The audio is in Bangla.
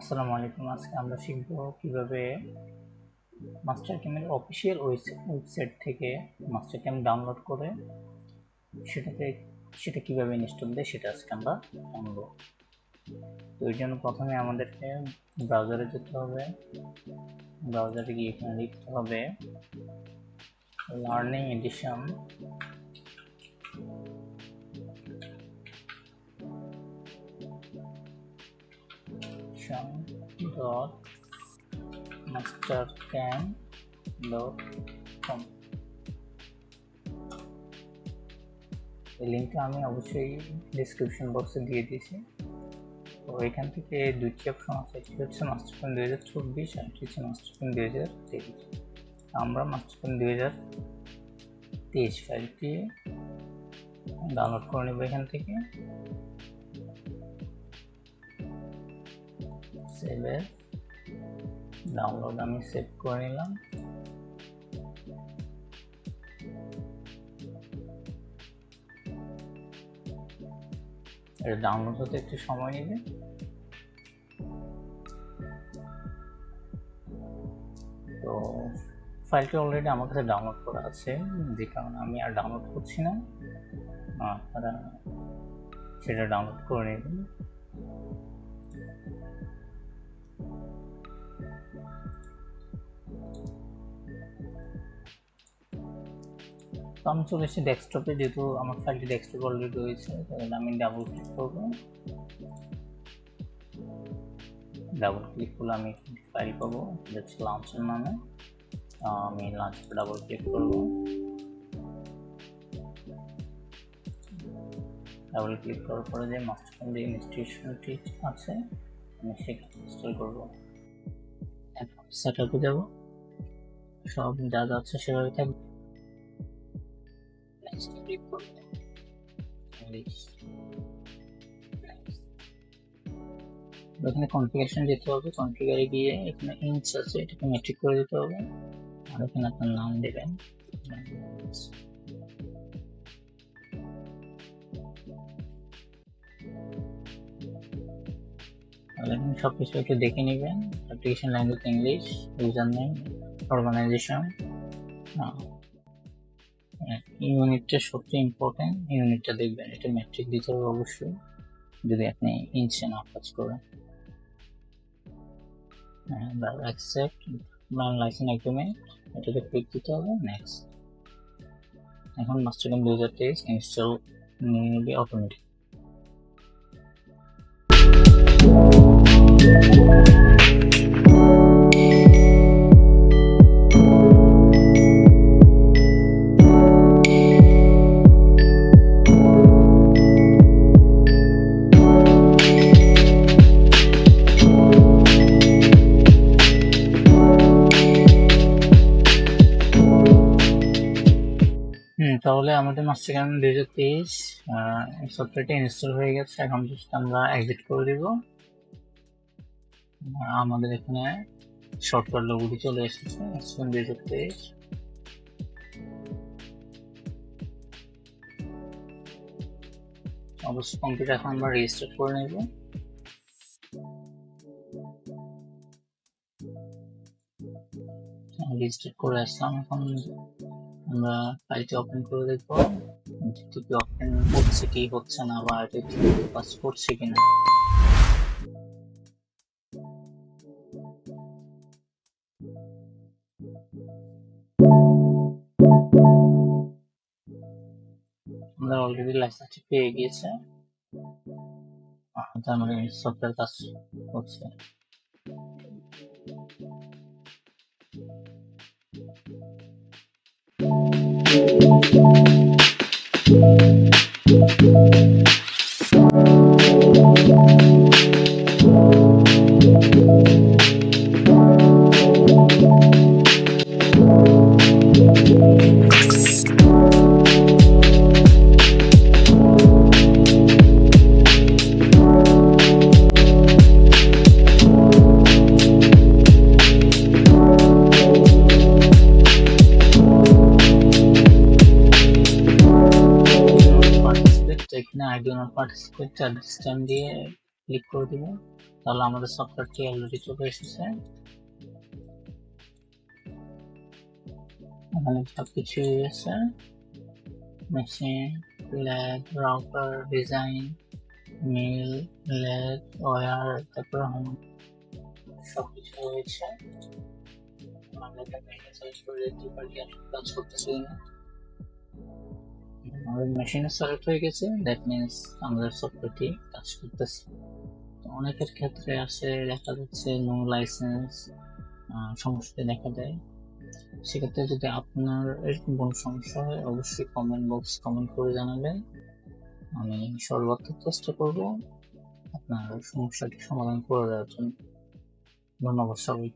আসসালামু আলাইকুম। আজকে আমরা শিখব কিভাবে মাস্টারক্যামের অফিসিয়াল ওয়েবসাইট থেকে মাস্টারক্যাম ডাউনলোড করে সেটা কিভাবে ইনস্টল দেয় সেটা আজকে আমরা জানব। তো এর জন্য প্রথমে আমাদেরকে ব্রাউজারে যেতে হবে। ব্রাউজারে গিয়ে এখানে লিখতে হবে লার্নিং এডিশন mastercam.com। এই লিঙ্কটা আমি অবশ্যই ডেসক্রিপশন বক্সে দিয়ে দিয়েছি। তো এখান থেকে দুইটি অপশন আছে, একটি হচ্ছে মাস্টারক্যাম 2024 আর একটি হচ্ছে মাস্টারক্যাম 2023। আমরা মাস্টারক্যাম 2023 ফাইলটি ডাউনলোড করে নেব। এখান থেকে সেভে ডাউনলোড আমি সেভ করে নিলাম। এটা ডাউনলোড হতে একটু সময় নেবে। তো ফাইলটি অলরেডি আমার কাছে ডাউনলোড করা আছে, যে কারণে আমি আর ডাউনলোড করছি না, আপনারা সেটা ডাউনলোড করে নেবেন। তো আমি চলে এসেছি ডেস্কটপে, যেহেতু আমার ফাইলটি ডেস্কটপে অলরেডি রয়েছে, তাহলে আমি ডাবল ক্লিক করব। ডাবল ক্লিক করলে আমি একটি ফাইল পাবো, এটা হচ্ছে লঞ্চার নামে। আমি লঞ্চারে ডাবল ক্লিক করব। ডাবল ক্লিক করার পরে যে মাস্টারক্যাম যে ইনস্টলেশনটি আছে আমি সেখানে ইনস্টল করব। এখন সেটআপে যাব, সব যা যা আছে সেভাবে থাকবে। নেক্সট ক্লিক করব। এখানে কনফিগারেশন যেতে হবে, কনফিগারে গিয়ে এখানে ইঞ্চ আছে, এটাকে মেট্রিক করে দিতে হবে। আর এখানে আপনার নাম দেবেন। সবকিছু একটু দেখে নেবেন। Application language English, user name, organization, ইউনিটটা সবচেয়ে ইম্পর্টেন্ট, ইউনিটটা দেখবেন। এটা মেট্রিক দিতে হবে অবশ্যই যদি আপনি ইঞ্চে না কাজ করেন। অ্যাকসেপ্ট লাইসেন্স এগ্রিমেন্ট, এটাকে ক্লিক দিতে হবে। নেক্সট। এখন মাস্টারক্যাম 2023 ইনস্টল নিয়ে অটোমেটিক। তাহলে আমাদের মাস্টারক্যাম 2023 সফটওয়্যারটি ইনস্টল হয়ে গেছে। এখন জাস্ট আমরা এক্সিট করে দিব। আমাদের এখানে সফটওয়্যার লোগোটি চলে এসেছে মাস্টারক্যাম 2023। অবশ্যই কম্পিউটার এখন আমরা রেজিস্টার করে নেব। রেজিস্টার করে আসলাম। এখন আমরা ফাইলটি ওপেন করে দেখবো টিপি ওপেন হচ্ছে কি হচ্ছে না, বা এটা ঠিকভাবে কাজ করছে কিনা। আমরা অলরেডি লাইসেন্সটি পেয়ে গিয়েছে, তার মানে সফটওয়্যার কাজ করছে। এখানে I do not participate at this time দিয়ে ক্লিক করে দিব। তাহলে আমাদের সফটওয়্যারটি অলরেডি চলে এসেছে। এখানে সবকিছু আছে, machine, lab, router, design, mail, lab, wire, তারপর হোম, সবকিছু রয়েছে। আমরা এখানে সার্চ করে দেখতে পারি আসলে কাজ করতেছে না। আমাদের মেশিনে সিলেক্ট হয়ে গেছে, দ্যাট মিনস আমাদের সফটওয়্যারটি কাজ করতেছে। অনেকের ক্ষেত্রে আসে দেখা যাচ্ছে নো লাইসেন্স সমস্যা দেখা দেয়। সেক্ষেত্রে যদি আপনার এরকম কোনো সমস্যা হয় অবশ্যই কমেন্ট করে জানাবেন। আমি সর্বাত্মক চেষ্টা করব আপনার সমস্যাটি সমাধান করে দেওয়ার জন্য। ধন্যবাদ সবাই।